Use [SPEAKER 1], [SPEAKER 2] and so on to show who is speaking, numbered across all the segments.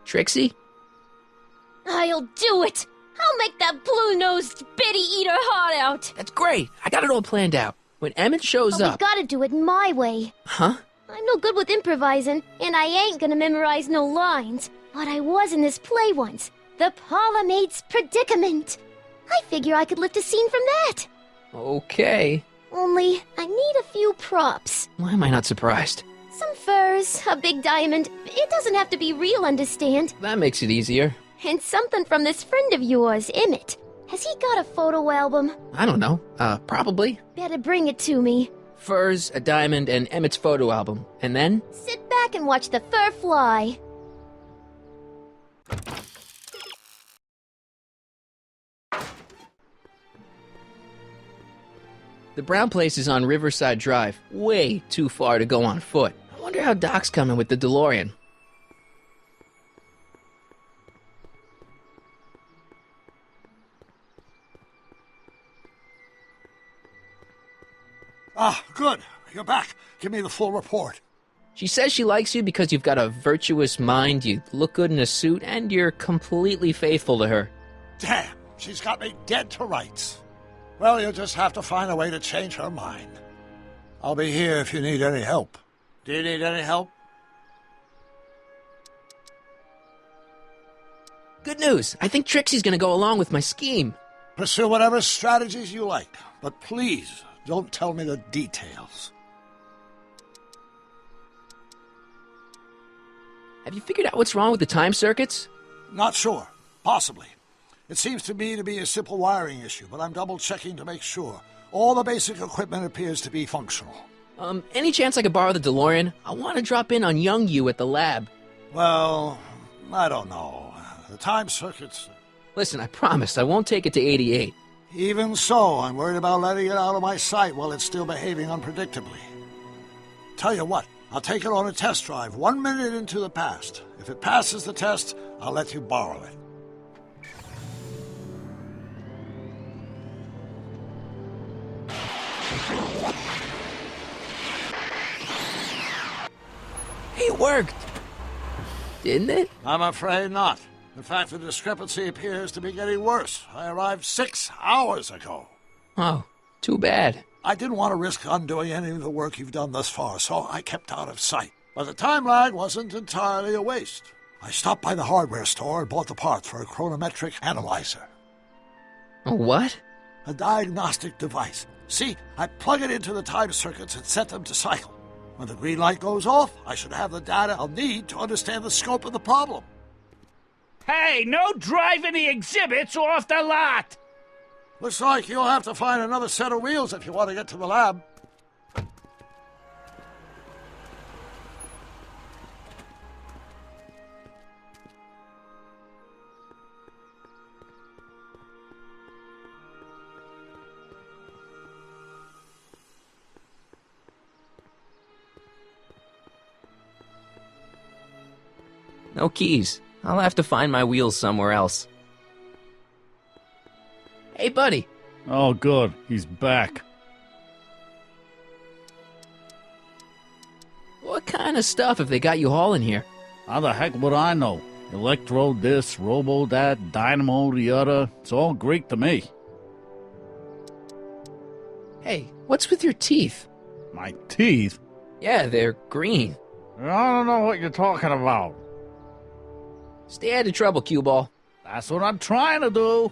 [SPEAKER 1] Trixie?
[SPEAKER 2] I'll do it! I'll make that blue-nosed bitty eat her heart out!
[SPEAKER 1] That's great. I got it all planned out. When Emmett shows
[SPEAKER 2] But
[SPEAKER 1] up...
[SPEAKER 2] we gotta do it my way.
[SPEAKER 1] Huh?
[SPEAKER 2] I'm no good with improvising, and I ain't gonna memorize no lines. But I was in this play once. The Parlourmaid's Predicament. I figure I could lift a scene from that.
[SPEAKER 1] Okay.
[SPEAKER 2] Only, I need a few props.
[SPEAKER 1] Why am I not surprised?
[SPEAKER 2] Some furs, a big diamond. It doesn't have to be real, understand?
[SPEAKER 1] That makes it easier.
[SPEAKER 2] And something from this friend of yours, Emmett. Has he got a photo album?
[SPEAKER 1] I don't know. Probably.
[SPEAKER 2] Better bring it to me.
[SPEAKER 1] Furs, a diamond, and Emmett's photo album. And then?
[SPEAKER 2] Sit back and watch the fur fly.
[SPEAKER 1] The brown place is on Riverside Drive. Way too far to go on foot. I wonder how Doc's coming with the DeLorean.
[SPEAKER 3] Ah, good. You're back. Give me the full report.
[SPEAKER 1] She says she likes you because you've got a virtuous mind, you look good in a suit, and you're completely faithful to her.
[SPEAKER 3] Damn, she's got me dead to rights. Well, you'll just have to find a way to change her mind. I'll be here if you need any help. Do you need any help?
[SPEAKER 1] Good news! I think Trixie's gonna go along with my scheme.
[SPEAKER 3] Pursue whatever strategies you like, but please don't tell me the details.
[SPEAKER 1] Have you figured out what's wrong with the time circuits?
[SPEAKER 3] Not sure. Possibly. It seems to me to be a simple wiring issue, but I'm double-checking to make sure. All the basic equipment appears to be functional.
[SPEAKER 1] Any chance I could borrow the DeLorean? I want to drop in on young you at the lab.
[SPEAKER 3] Well, I don't know. The time circuits...
[SPEAKER 1] Listen, I promise I won't take it to 88.
[SPEAKER 3] Even so, I'm worried about letting it out of my sight while it's still behaving unpredictably. Tell you what, I'll take it on a test drive 1 minute into the past. If it passes the test, I'll let you borrow it.
[SPEAKER 1] It worked! Didn't it?
[SPEAKER 3] I'm afraid not. In fact, the discrepancy appears to be getting worse. I arrived 6 hours ago.
[SPEAKER 1] Oh, too bad.
[SPEAKER 3] I didn't want to risk undoing any of the work you've done thus far, so I kept out of sight. But the time lag wasn't entirely a waste. I stopped by the hardware store and bought the parts for a chronometric analyzer.
[SPEAKER 1] A what?
[SPEAKER 3] A diagnostic device. See, I plug it into the time circuits and set them to cycle. When the green light goes off, I should have the data I'll need to understand the scope of the problem.
[SPEAKER 4] Hey, no driving the exhibits off the lot!
[SPEAKER 3] Looks like you'll have to find another set of wheels if you want to get to the lab.
[SPEAKER 1] No keys. I'll have to find my wheels somewhere else. Hey, buddy.
[SPEAKER 4] Oh, good. He's back.
[SPEAKER 1] What kind of stuff have they got you hauling here?
[SPEAKER 4] How the heck would I know? Electro this, robo that, dynamo the other. It's all Greek to me.
[SPEAKER 1] Hey, what's with your teeth?
[SPEAKER 4] My teeth?
[SPEAKER 1] Yeah, they're green.
[SPEAKER 4] I don't know what you're talking about.
[SPEAKER 1] Stay out of trouble, cue ball.
[SPEAKER 4] That's what I'm trying to do.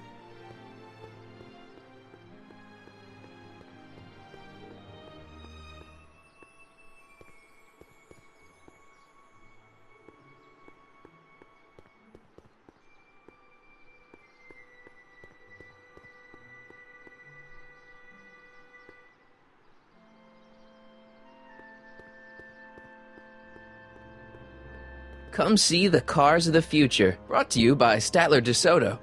[SPEAKER 1] Come see the cars of the future. Brought to you by Statler DeSoto.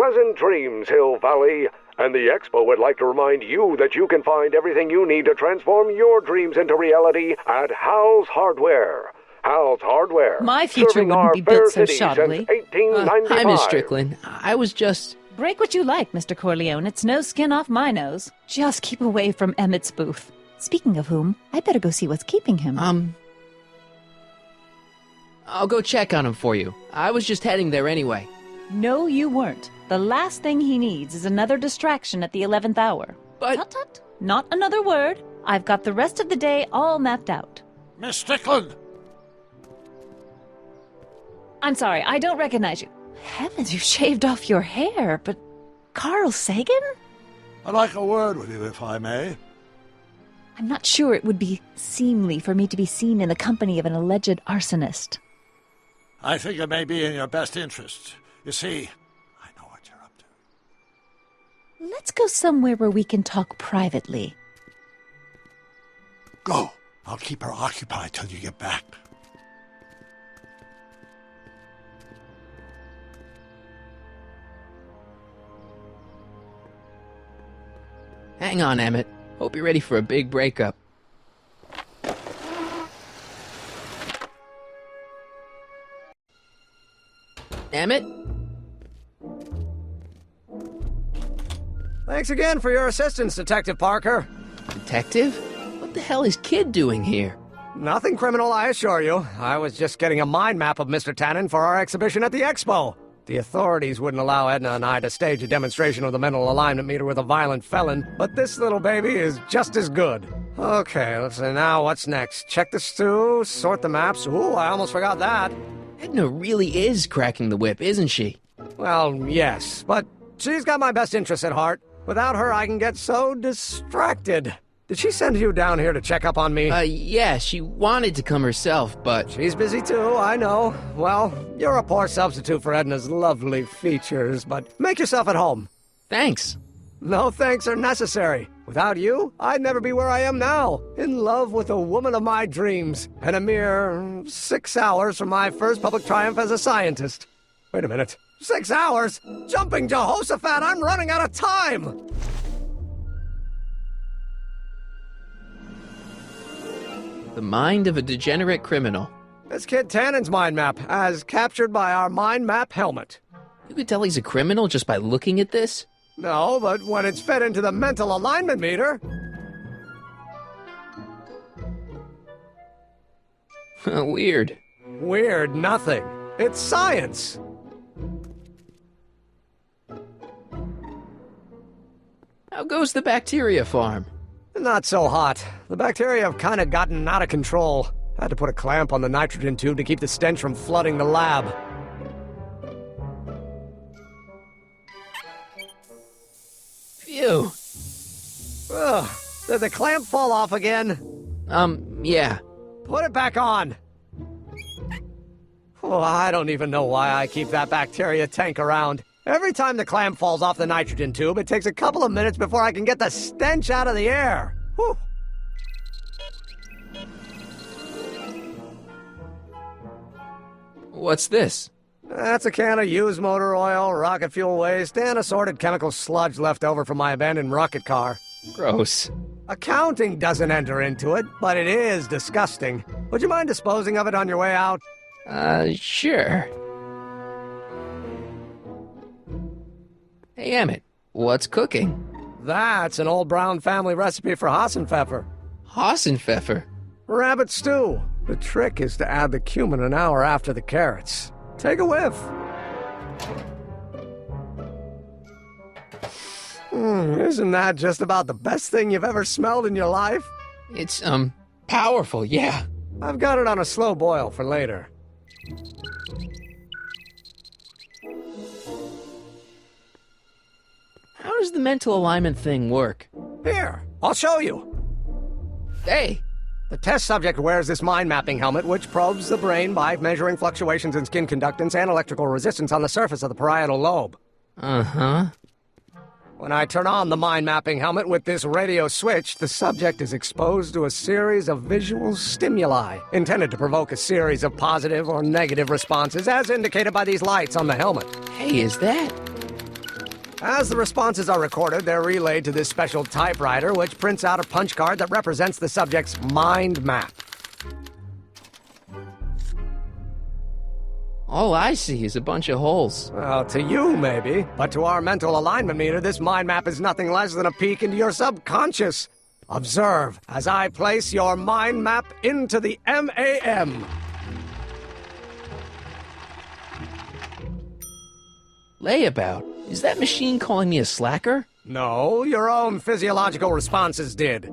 [SPEAKER 5] Pleasant dreams, Hill Valley. And the Expo would like to remind you that you can find everything you need to transform your dreams into reality at Hal's Hardware. Hal's Hardware.
[SPEAKER 6] My future wouldn't be built so shoddily.
[SPEAKER 5] 1895.
[SPEAKER 1] Hi, Miss Strickland. I was just...
[SPEAKER 6] Break what you like, Mr. Corleone. It's no skin off my nose. Just keep away from Emmett's booth. Speaking of whom, I'd better go see what's keeping him.
[SPEAKER 1] I'll go check on him for you. I was just heading there anyway.
[SPEAKER 6] No, you weren't. The last thing he needs is another distraction at the 11th hour.
[SPEAKER 1] But...
[SPEAKER 6] Tut tut. Not another word. I've got the rest of the day all mapped out.
[SPEAKER 3] Miss Strickland!
[SPEAKER 6] I'm sorry, I don't recognize you. Heavens, you've shaved off your hair, but... Carl Sagan?
[SPEAKER 3] I'd like a word with you, if I may.
[SPEAKER 6] I'm not sure it would be seemly for me to be seen in the company of an alleged arsonist.
[SPEAKER 3] I think it may be in your best interest. You see, I know what you're up to.
[SPEAKER 6] Let's go somewhere where we can talk privately.
[SPEAKER 3] Go. I'll keep her occupied till you get back.
[SPEAKER 1] Hang on, Emmett. Hope you're ready for a big breakup. Emmett?
[SPEAKER 7] Thanks again for your assistance, Detective Parker.
[SPEAKER 1] Detective? What the hell is Kid doing here?
[SPEAKER 7] Nothing criminal, I assure you. I was just getting a mind map of Mr. Tannen for our exhibition at the Expo. The authorities wouldn't allow Edna and I to stage a demonstration of the mental alignment meter with a violent felon, but this little baby is just as good. Okay, let's see, now what's next? Check the stew, sort the maps. Ooh, I almost forgot that.
[SPEAKER 1] Edna really is cracking the whip, isn't she?
[SPEAKER 7] Well, yes, but she's got my best interests at heart. Without her, I can get so distracted. Did she send you down here to check up on me?
[SPEAKER 1] Yeah, she wanted to come herself, but...
[SPEAKER 7] She's busy too, I know. Well, you're a poor substitute for Edna's lovely features, but make yourself at home.
[SPEAKER 1] Thanks.
[SPEAKER 7] No thanks are necessary. Without you, I'd never be where I am now, in love with the woman of my dreams, and a mere 6 hours from my first public triumph as a scientist. Wait a minute. 6 hours? Jumping Jehoshaphat, I'm running out of time!
[SPEAKER 1] The mind of a degenerate criminal.
[SPEAKER 7] It's Kid Tannen's mind map, as captured by our mind map helmet.
[SPEAKER 1] You could tell he's a criminal just by looking at this?
[SPEAKER 7] No, but when it's fed into the mental alignment meter...
[SPEAKER 1] Weird.
[SPEAKER 7] Weird nothing. It's science.
[SPEAKER 1] How goes the bacteria farm?
[SPEAKER 7] Not so hot. The bacteria have kind of gotten out of control. I had to put a clamp on the nitrogen tube to keep the stench from flooding the lab.
[SPEAKER 1] Phew.
[SPEAKER 7] Ugh. Did the clamp fall off again?
[SPEAKER 1] Yeah.
[SPEAKER 7] Put it back on. Oh, I don't even know why I keep that bacteria tank around. Every time the clamp falls off the nitrogen tube, it takes a couple of minutes before I can get the stench out of the air. Whew.
[SPEAKER 1] What's this?
[SPEAKER 7] That's a can of used motor oil, rocket fuel waste, and assorted chemical sludge left over from my abandoned rocket car.
[SPEAKER 1] Gross.
[SPEAKER 7] Accounting doesn't enter into it, but it is disgusting. Would you mind disposing of it on your way out?
[SPEAKER 1] Sure. Hey, Emmett, what's cooking?
[SPEAKER 7] That's an old Brown family recipe for Hassenpfeffer.
[SPEAKER 1] Hassenpfeffer?
[SPEAKER 7] Rabbit stew. The trick is to add the cumin an hour after the carrots. Take a whiff. Isn't that just about the best thing you've ever smelled in your life?
[SPEAKER 1] It's, powerful, yeah.
[SPEAKER 7] I've got it on a slow boil for later.
[SPEAKER 1] How does the mental alignment thing work?
[SPEAKER 7] Here, I'll show you.
[SPEAKER 1] Hey!
[SPEAKER 7] The test subject wears this mind mapping helmet, which probes the brain by measuring fluctuations in skin conductance and electrical resistance on the surface of the parietal lobe.
[SPEAKER 1] Uh-huh.
[SPEAKER 7] When I turn on the mind mapping helmet with this radio switch, the subject is exposed to a series of visual stimuli, intended to provoke a series of positive or negative responses, as indicated by these lights on the helmet.
[SPEAKER 1] Hey, is that...
[SPEAKER 7] As the responses are recorded, they're relayed to this special typewriter, which prints out a punch card that represents the subject's mind map.
[SPEAKER 1] All I see is a bunch of holes.
[SPEAKER 7] Well, to you, maybe. But to our mental alignment meter, this mind map is nothing less than a peek into your subconscious. Observe as I place your mind map into the MAM.
[SPEAKER 1] Layabout? Is that machine calling me a slacker?
[SPEAKER 7] No, your own physiological responses did.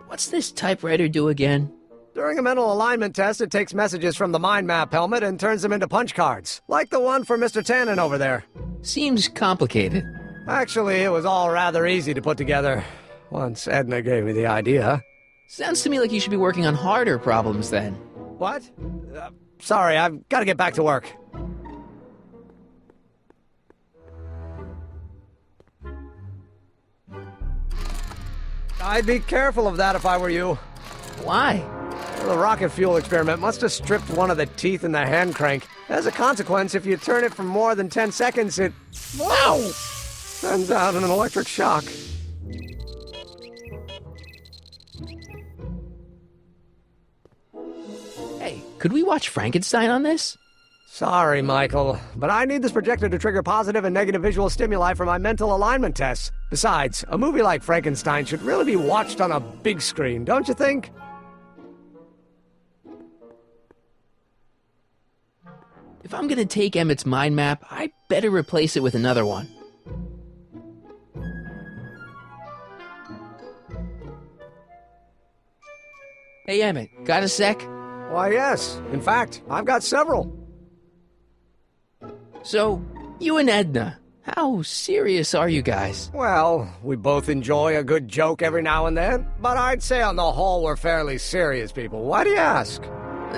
[SPEAKER 1] What's this typewriter do again?
[SPEAKER 7] During a mental alignment test, it takes messages from the mind map helmet and turns them into punch cards, like the one for Mr. Tannen over there.
[SPEAKER 1] Seems complicated.
[SPEAKER 7] Actually, it was all rather easy to put together, once Edna gave me the idea.
[SPEAKER 1] Sounds to me like you should be working on harder problems then.
[SPEAKER 7] What? Sorry, I've got to get back to work. I'd be careful of that if I were you.
[SPEAKER 1] Why?
[SPEAKER 7] The rocket fuel experiment must have stripped one of the teeth in the hand crank. As a consequence, if you turn it for more than 10 seconds, it... Wow! Sends out an electric shock.
[SPEAKER 1] Hey, could we watch Frankenstein on this?
[SPEAKER 7] Sorry, Michael, but I need this projector to trigger positive and negative visual stimuli for my mental alignment tests. Besides, a movie like Frankenstein should really be watched on a big screen, don't you think?
[SPEAKER 1] If I'm gonna take Emmett's mind map, I better replace it with another one. Hey Emmett, got a sec?
[SPEAKER 7] Why, yes. In fact, I've got several.
[SPEAKER 1] So, you and Edna, how serious are you guys?
[SPEAKER 7] Well, we both enjoy a good joke every now and then, but I'd say on the whole we're fairly serious people. Why do you ask?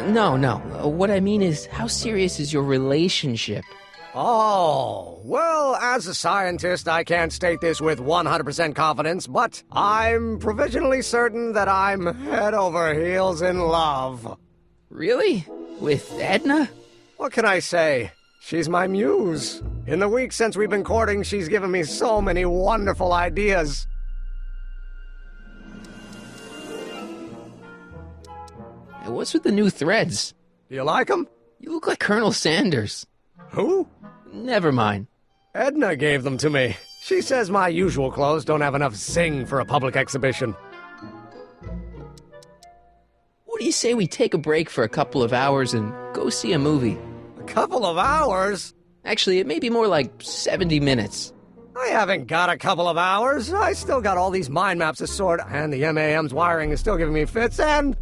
[SPEAKER 1] No. What I mean is, how serious is your relationship?
[SPEAKER 7] Oh, well, as a scientist, I can't state this with 100% confidence, but I'm provisionally certain that I'm head over heels in love.
[SPEAKER 1] Really? With Edna?
[SPEAKER 7] What can I say? She's my muse. In the weeks since we've been courting, she's given me so many wonderful ideas.
[SPEAKER 1] Hey, what's with the new threads?
[SPEAKER 7] Do you like them?
[SPEAKER 1] You look like Colonel Sanders.
[SPEAKER 7] Who?
[SPEAKER 1] Never mind.
[SPEAKER 7] Edna gave them to me. She says my usual clothes don't have enough zing for a public exhibition.
[SPEAKER 1] What do you say we take a break for a couple of hours and go see a movie?
[SPEAKER 7] A couple of hours?
[SPEAKER 1] Actually, it may be more like 70 minutes.
[SPEAKER 7] I haven't got a couple of hours. I still got all these mind maps to sort, and the MAM's wiring is still giving me fits, and...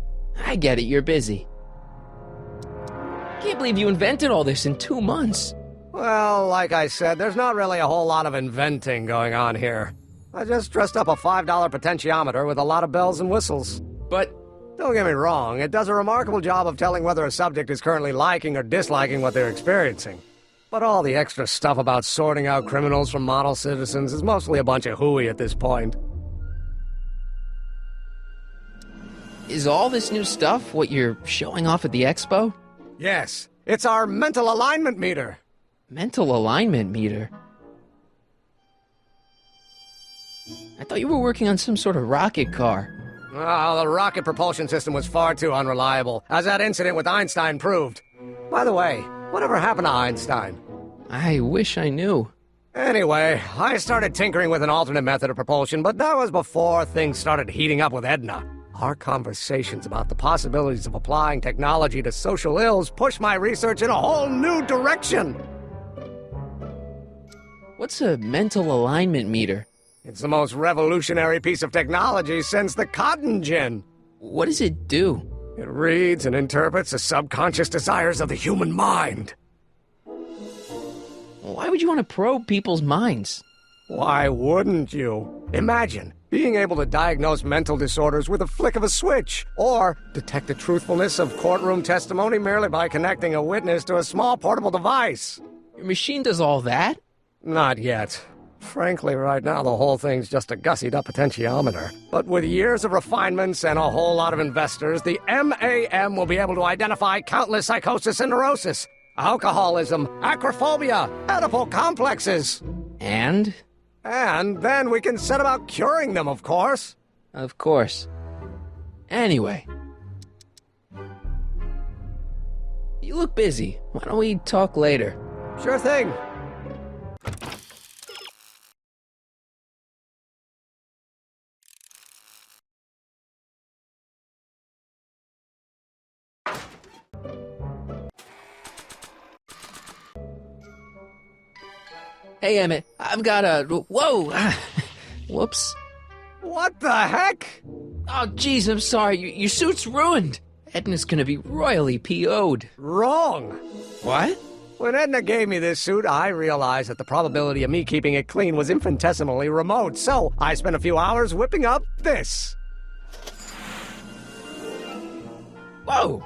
[SPEAKER 1] I get it, you're busy. Can't believe you invented all this in 2 months.
[SPEAKER 7] Well, like I said, there's not really a whole lot of inventing going on here. I just dressed up a $5 potentiometer with a lot of bells and whistles.
[SPEAKER 1] But
[SPEAKER 7] don't get me wrong, it does a remarkable job of telling whether a subject is currently liking or disliking what they're experiencing. But all the extra stuff about sorting out criminals from model citizens is mostly a bunch of hooey at this point.
[SPEAKER 1] is all this new stuff what you're showing off at the expo?
[SPEAKER 7] Yes, it's our mental alignment meter.
[SPEAKER 1] Mental alignment meter? I thought you were working on some sort of rocket car.
[SPEAKER 7] Oh, the rocket propulsion system was far too unreliable, as that incident with Einstein proved. By the way, whatever happened to Einstein?
[SPEAKER 1] I wish I knew.
[SPEAKER 7] Anyway, I started tinkering with an alternate method of propulsion, but that was before things started heating up with Edna. Our conversations about the possibilities of applying technology to social ills pushed my research in a whole new direction.
[SPEAKER 1] What's a mental alignment meter?
[SPEAKER 7] It's the most revolutionary piece of technology since the cotton gin.
[SPEAKER 1] What does it do?
[SPEAKER 7] It reads and interprets the subconscious desires of the human mind.
[SPEAKER 1] Why would you want to probe people's minds?
[SPEAKER 7] Why wouldn't you? Imagine being able to diagnose mental disorders with a flick of a switch, or detect the truthfulness of courtroom testimony merely by connecting a witness to a small portable device.
[SPEAKER 1] Your machine does all that?
[SPEAKER 7] Not yet. Frankly, right now the whole thing's just a gussied-up potentiometer. But with years of refinements and a whole lot of investors, the MAM will be able to identify countless psychosis and neurosis, alcoholism, acrophobia, Oedipal complexes.
[SPEAKER 1] And?
[SPEAKER 7] And then we can set about curing them, of course.
[SPEAKER 1] Of course. Anyway. You look busy. Why don't we talk later?
[SPEAKER 7] Sure thing.
[SPEAKER 1] Hey, Emmett, I've got a... Whoa! Whoops.
[SPEAKER 7] What the heck?
[SPEAKER 1] Oh, jeez, I'm sorry. Your suit's ruined. Edna's gonna be royally PO'd.
[SPEAKER 7] Wrong.
[SPEAKER 1] What?
[SPEAKER 7] When Edna gave me this suit, I realized that the probability of me keeping it clean was infinitesimally remote, so I spent a few hours whipping up this.
[SPEAKER 1] Whoa!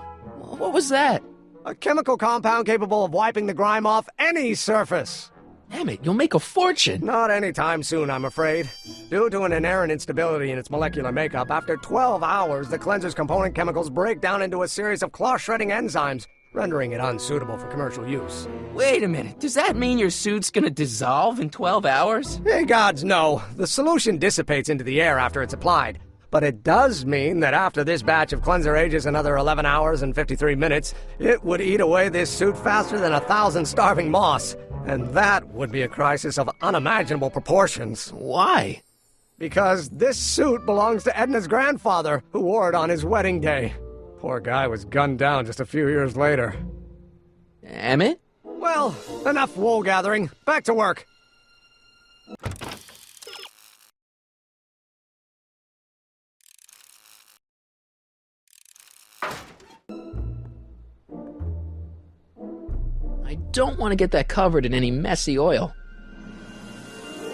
[SPEAKER 1] What was that?
[SPEAKER 7] A chemical compound capable of wiping the grime off any surface.
[SPEAKER 1] Emmett, you'll make a fortune.
[SPEAKER 7] Not anytime soon, I'm afraid. Due to an inherent instability in its molecular makeup, after 12 hours, the cleanser's component chemicals break down into a series of cloth-shredding enzymes, rendering it unsuitable for commercial use.
[SPEAKER 1] Wait a minute. Does that mean your suit's gonna dissolve in 12 hours?
[SPEAKER 7] Hey, gods, no. The solution dissipates into the air after it's applied. But it does mean that after this batch of cleanser ages another 11 hours and 53 minutes, it would eat away this suit faster than 1,000 starving moths. And that would be a crisis of unimaginable proportions.
[SPEAKER 1] Why?
[SPEAKER 7] Because this suit belongs to Edna's grandfather, who wore it on his wedding day. Poor guy was gunned down just a few years later.
[SPEAKER 1] Emmett?
[SPEAKER 7] Well, enough wool gathering. Back to work.
[SPEAKER 1] I don't want to get that covered in any messy oil.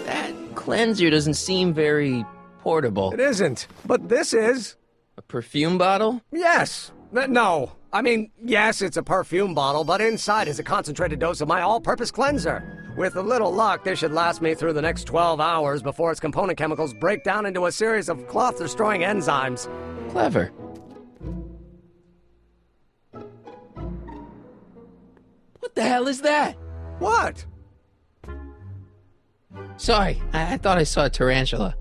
[SPEAKER 1] That cleanser doesn't seem very portable.
[SPEAKER 7] It isn't, but this is.
[SPEAKER 1] A perfume bottle?
[SPEAKER 7] Yes. No. I mean, yes, it's a perfume bottle, but inside is a concentrated dose of my all-purpose cleanser. With a little luck, this should last me through the next 12 hours before its component chemicals break down into a series of cloth-destroying enzymes.
[SPEAKER 1] Clever. What the hell is that?
[SPEAKER 7] What?
[SPEAKER 1] Sorry, I thought I saw a tarantula.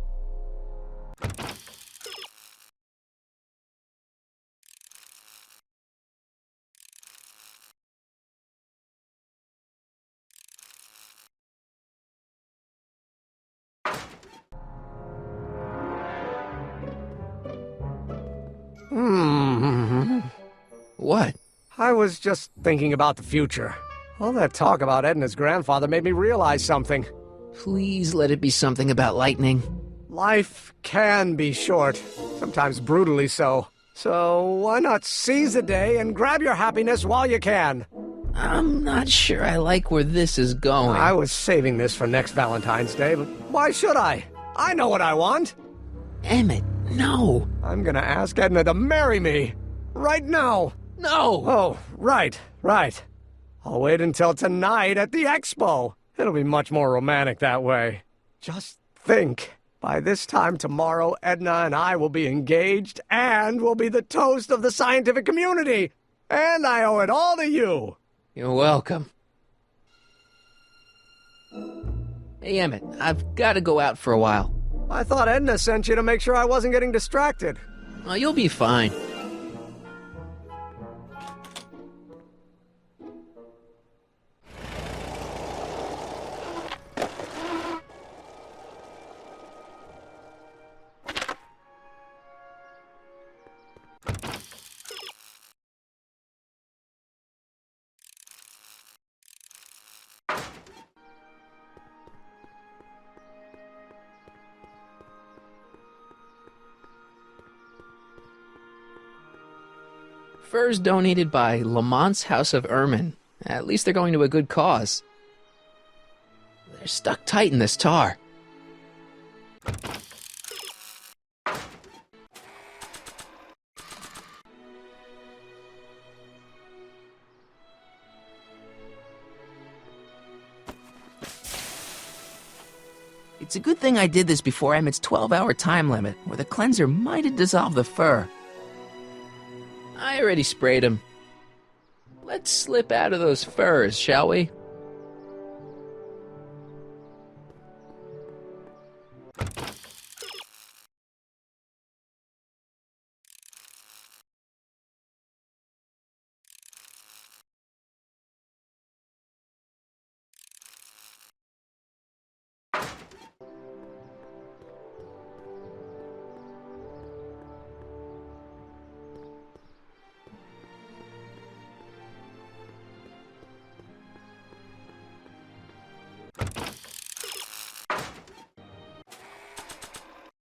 [SPEAKER 1] What?
[SPEAKER 7] I was just thinking about the future. All that talk about Edna's grandfather made me realize something.
[SPEAKER 1] Please let it be something about lightning.
[SPEAKER 7] Life can be short, sometimes brutally so. So why not seize the day and grab your happiness while you can?
[SPEAKER 1] I'm not sure I like where this is going.
[SPEAKER 7] I was saving this for next Valentine's Day, but why should I? I know what I want.
[SPEAKER 1] Emmett, no.
[SPEAKER 7] I'm gonna ask Edna to marry me. Right now.
[SPEAKER 1] No!
[SPEAKER 7] Oh, right. I'll wait until tonight at the expo. It'll be much more romantic that way. Just think. By this time tomorrow, Edna and I will be engaged and will be the toast of the scientific community. And I owe it all to you.
[SPEAKER 1] You're welcome. Hey, Emmett, I've got to go out for a while.
[SPEAKER 7] I thought Edna sent you to make sure I wasn't getting distracted.
[SPEAKER 1] Oh, you'll be fine. Furs donated by Lamont's House of Ermine. At least they're going to a good cause. They're stuck tight in this tar. It's a good thing I did this before Emmett's 12-hour time limit, or the cleanser might have dissolved the fur. I already sprayed him. Let's slip out of those furs, shall we?